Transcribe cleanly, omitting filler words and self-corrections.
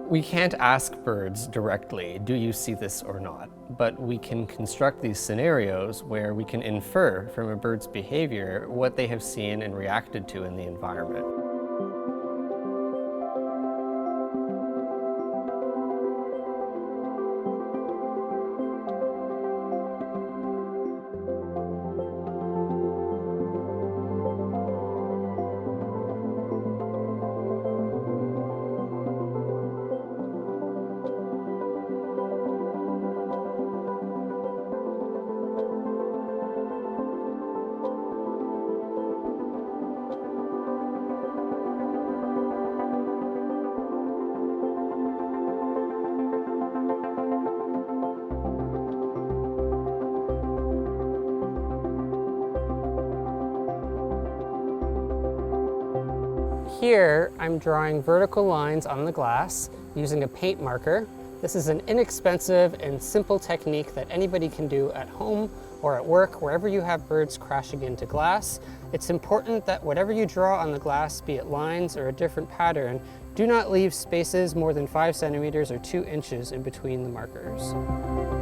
We can't ask birds directly, do you see this or not? But we can construct these scenarios where we can infer from a bird's behavior what they have seen and reacted to in the environment. Here, I'm drawing vertical lines on the glass using a paint marker. This is an inexpensive and simple technique that anybody can do at home or at work, wherever you have birds crashing into glass. It's important that whatever you draw on the glass, be it lines or a different pattern, do not leave spaces more than 5 centimeters or 2 inches in between the markers.